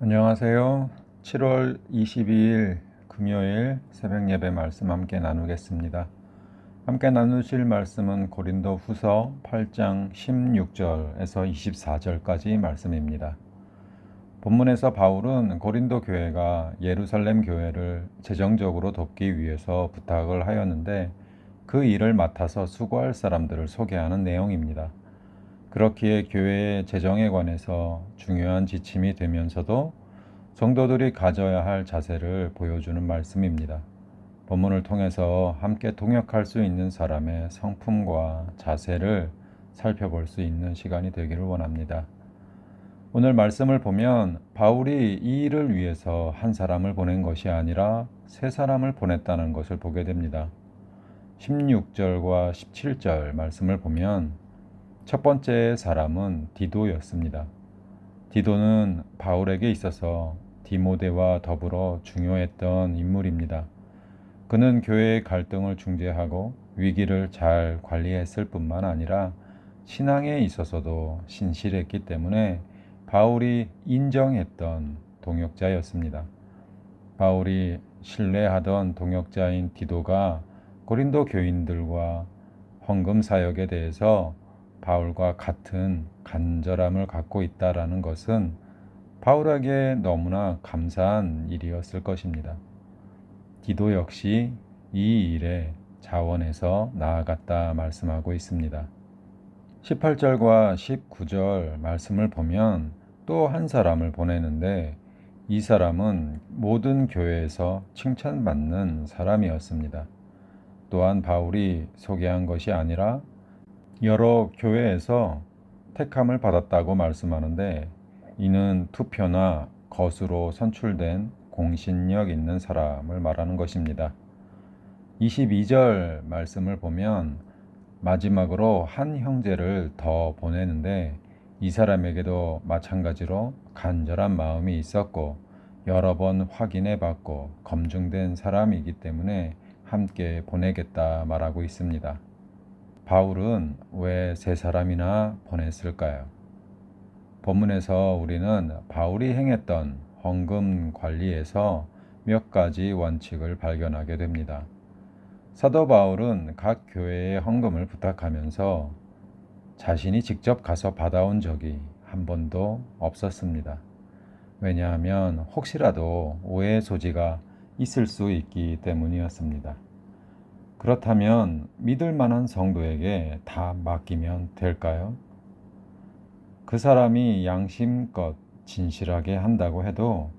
안녕하세요. 7월 22일 금요일 새벽 예배 말씀 함께 나누겠습니다. 함께 나누실 말씀은 고린도 후서 8장 16절에서 24절까지 말씀입니다. 본문에서 바울은 고린도 교회가 예루살렘 교회를 재정적으로 돕기 위해서 부탁을 하였는데 그 일을 맡아서 수고할 사람들을 소개하는 내용입니다. 그렇기에 교회의 재정에 관해서 중요한 지침이 되면서도 성도들이 가져야 할 자세를 보여주는 말씀입니다. 본문을 통해서 함께 동역할 수 있는 사람의 성품과 자세를 살펴볼 수 있는 시간이 되기를 원합니다. 오늘 말씀을 보면 바울이 이 일을 위해서 한 사람을 보낸 것이 아니라 세 사람을 보냈다는 것을 보게 됩니다. 16절과 17절 말씀을 보면 첫 번째 사람은 디도였습니다. 디도는 바울에게 있어서 디모데와 더불어 중요했던 인물입니다. 그는 교회의 갈등을 중재하고 위기를 잘 관리했을 뿐만 아니라 신앙에 있어서도 신실했기 때문에 바울이 인정했던 동역자였습니다. 바울이 신뢰하던 동역자인 디도가 고린도 교인들과 헌금 사역에 대해서 바울과 같은 간절함을 갖고 있다라는 것은 바울에게 너무나 감사한 일이었을 것입니다. 디도 역시 이 일에 자원해서 나아갔다 말씀하고 있습니다. 18절과 19절 말씀을 보면 또 한 사람을 보내는데 이 사람은 모든 교회에서 칭찬받는 사람이었습니다. 또한 바울이 소개한 것이 아니라 여러 교회에서 택함을 받았다고 말씀하는데 이는 투표나 거수로 선출된 공신력 있는 사람을 말하는 것입니다. 22절 말씀을 보면 마지막으로 한 형제를 더 보내는데 이 사람에게도 마찬가지로 간절한 마음이 있었고 여러 번 확인해 받고 검증된 사람이기 때문에 함께 보내겠다 말하고 있습니다. 바울은 왜 세 사람이나 보냈을까요? 본문에서 우리는 바울이 행했던 헌금 관리에서 몇 가지 원칙을 발견하게 됩니다. 사도 바울은 각 교회에 헌금을 부탁하면서 자신이 직접 가서 받아온 적이 한 번도 없었습니다. 왜냐하면 혹시라도 오해의 소지가 있을 수 있기 때문이었습니다. 그렇다면 믿을 만한 성도에게 다 맡기면 될까요? 그 사람이 양심껏 진실하게 한다고 해도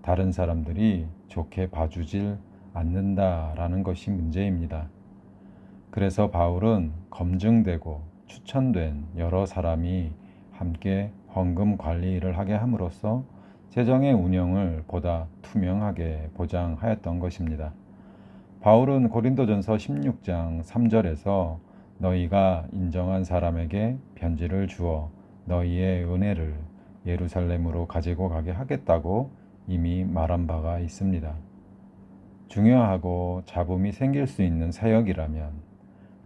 다른 사람들이 좋게 봐주질 않는다라는 것이 문제입니다. 그래서 바울은 검증되고 추천된 여러 사람이 함께 헌금 관리를 하게 함으로써 재정의 운영을 보다 투명하게 보장하였던 것입니다. 바울은 고린도전서 16장 3절에서 너희가 인정한 사람에게 편지를 주어 너희의 은혜를 예루살렘으로 가지고 가게 하겠다고 이미 말한 바가 있습니다. 중요하고 잡음이 생길 수 있는 사역이라면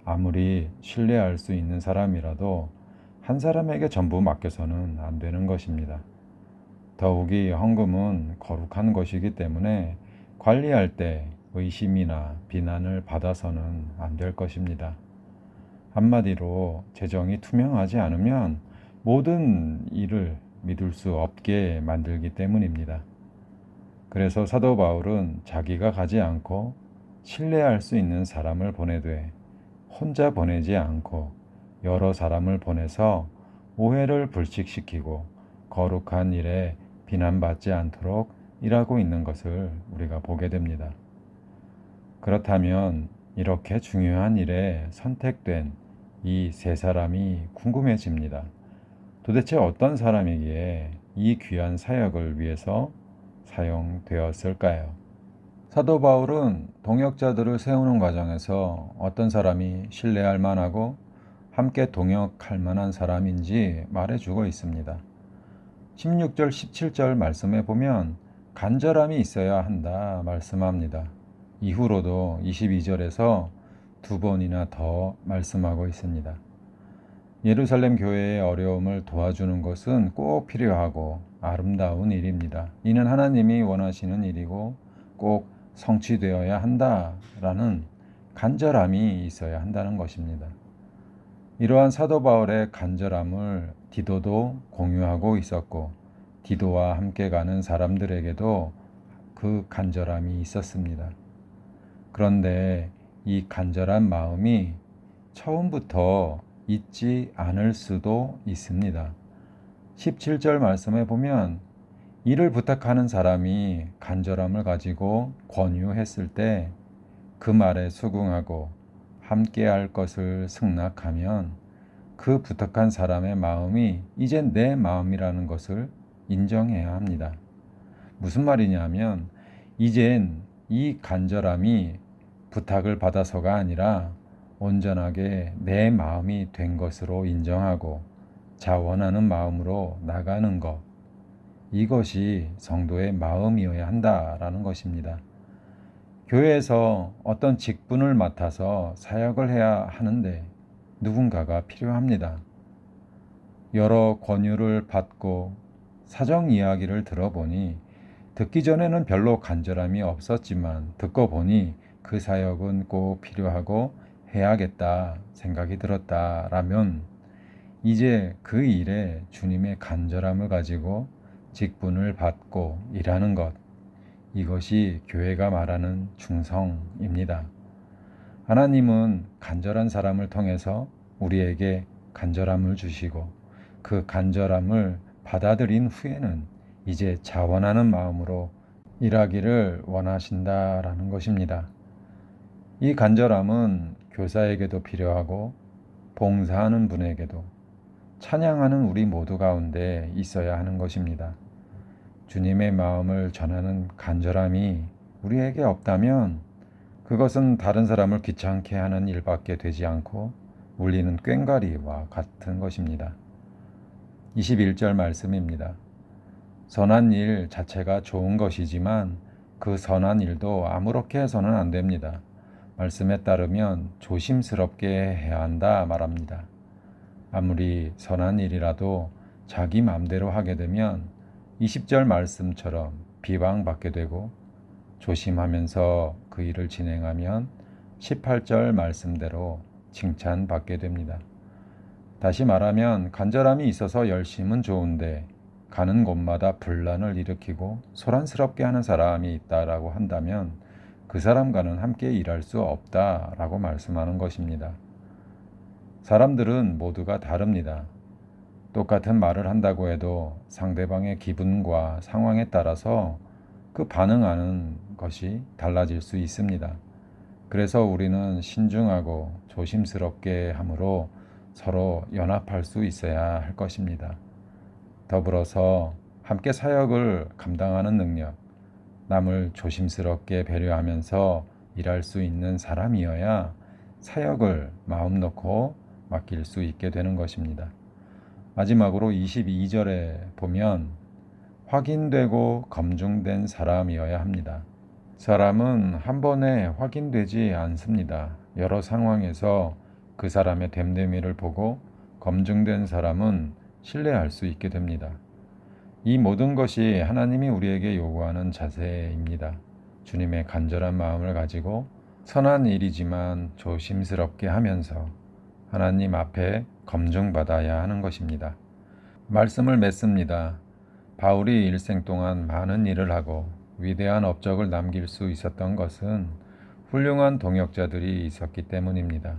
아무리 신뢰할 수 있는 사람이라도 한 사람에게 전부 맡겨서는 안 되는 것입니다. 더욱이 헌금은 거룩한 것이기 때문에 관리할 때 의심이나 비난을 받아서는 안 될 것입니다. 한마디로 재정이 투명하지 않으면 모든 일을 믿을 수 없게 만들기 때문입니다. 그래서 사도 바울은 자기가 가지 않고 신뢰할 수 있는 사람을 보내되 혼자 보내지 않고 여러 사람을 보내서 오해를 불식시키고 거룩한 일에 비난받지 않도록 일하고 있는 것을 우리가 보게 됩니다. 그렇다면 이렇게 중요한 일에 선택된 이 세 사람이 궁금해집니다. 도대체 어떤 사람이기에 이 귀한 사역을 위해서 사용되었을까요? 사도 바울은 동역자들을 세우는 과정에서 어떤 사람이 신뢰할 만하고 함께 동역할 만한 사람인지 말해주고 있습니다. 16절, 17절 말씀에 보면 간절함이 있어야 한다 말씀합니다. 이후로도 22절에서 두 번이나 더 말씀하고 있습니다. 예루살렘 교회의 어려움을 도와주는 것은 꼭 필요하고 아름다운 일입니다. 이는 하나님이 원하시는 일이고 꼭 성취되어야 한다라는 간절함이 있어야 한다는 것입니다. 이러한 사도 바울의 간절함을 디도도 공유하고 있었고 디도와 함께 가는 사람들에게도 그 간절함이 있었습니다. 그런데 이 간절한 마음이 처음부터 있지 않을 수도 있습니다. 17절 말씀에 보면 이를 부탁하는 사람이 간절함을 가지고 권유했을 때 그 말에 수긍하고 함께할 것을 승낙하면 그 부탁한 사람의 마음이 이제 내 마음이라는 것을 인정해야 합니다. 무슨 말이냐면 이젠 이 간절함이 부탁을 받아서가 아니라 온전하게 내 마음이 된 것으로 인정하고 자원하는 마음으로 나가는 것, 이것이 성도의 마음이어야 한다라는 것입니다. 교회에서 어떤 직분을 맡아서 사역을 해야 하는데 누군가가 필요합니다. 여러 권유를 받고 사정 이야기를 들어보니 듣기 전에는 별로 간절함이 없었지만 듣고 보니 그 사역은 꼭 필요하고 해야겠다 생각이 들었다라면 이제 그 일에 주님의 간절함을 가지고 직분을 받고 일하는 것, 이것이 교회가 말하는 충성입니다. 하나님은 간절한 사람을 통해서 우리에게 간절함을 주시고 그 간절함을 받아들인 후에는 이제 자원하는 마음으로 일하기를 원하신다라는 것입니다. 이 간절함은 교사에게도 필요하고 봉사하는 분에게도 찬양하는 우리 모두 가운데 있어야 하는 것입니다. 주님의 마음을 전하는 간절함이 우리에게 없다면 그것은 다른 사람을 귀찮게 하는 일밖에 되지 않고 울리는 꽹과리와 같은 것입니다. 21절 말씀입니다. 선한 일 자체가 좋은 것이지만 그 선한 일도 아무렇게 해서는 안 됩니다. 말씀에 따르면 조심스럽게 해야 한다 말합니다. 아무리 선한 일이라도 자기 마음대로 하게 되면 20절 말씀처럼 비방받게 되고 조심하면서 그 일을 진행하면 18절 말씀대로 칭찬받게 됩니다. 다시 말하면 간절함이 있어서 열심은 좋은데 가는 곳마다 분란을 일으키고 소란스럽게 하는 사람이 있다라고 한다면 그 사람과는 함께 일할 수 없다라고 말씀하는 것입니다. 사람들은 모두가 다릅니다. 똑같은 말을 한다고 해도 상대방의 기분과 상황에 따라서 그 반응하는 것이 달라질 수 있습니다. 그래서 우리는 신중하고 조심스럽게 함으로 서로 연합할 수 있어야 할 것입니다. 더불어서 함께 사역을 감당하는 능력, 남을 조심스럽게 배려하면서 일할 수 있는 사람이어야 사역을 마음 놓고 맡길 수 있게 되는 것입니다. 마지막으로 22절에 보면 확인되고 검증된 사람이어야 합니다. 사람은 한 번에 확인되지 않습니다. 여러 상황에서 그 사람의 됨됨이를 보고 검증된 사람은 신뢰할 수 있게 됩니다. 이 모든 것이 하나님이 우리에게 요구하는 자세입니다. 주님의 간절한 마음을 가지고 선한 일이지만 조심스럽게 하면서 하나님 앞에 검증받아야 하는 것입니다. 말씀을 맺습니다. 바울이 일생 동안 많은 일을 하고 위대한 업적을 남길 수 있었던 것은 훌륭한 동역자들이 있었기 때문입니다.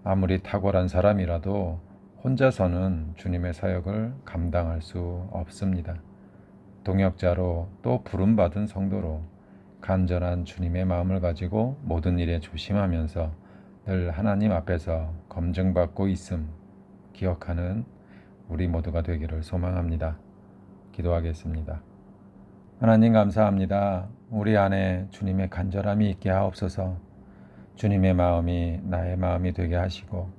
아무리 탁월한 사람이라도 혼자서는 주님의 사역을 감당할 수 없습니다. 동역자로 또 부름받은 성도로 간절한 주님의 마음을 가지고 모든 일에 조심하면서 늘 하나님 앞에서 검증받고 있음 기억하는 우리 모두가 되기를 소망합니다. 기도하겠습니다. 하나님 감사합니다. 우리 안에 주님의 간절함이 있게 하옵소서. 주님의 마음이 나의 마음이 되게 하시고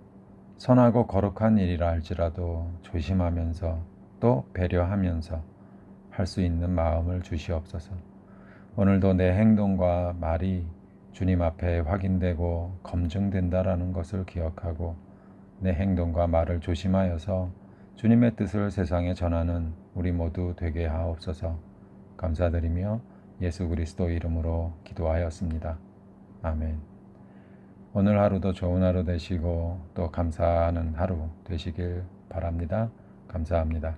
선하고 거룩한 일이라 할지라도 조심하면서 또 배려하면서 할 수 있는 마음을 주시옵소서. 오늘도 내 행동과 말이 주님 앞에 확인되고 검증된다라는 것을 기억하고 내 행동과 말을 조심하여서 주님의 뜻을 세상에 전하는 우리 모두 되게 하옵소서. 감사드리며 예수 그리스도 이름으로 기도하였습니다. 아멘. 오늘 하루도 좋은 하루 되시고 또 감사하는 하루 되시길 바랍니다. 감사합니다.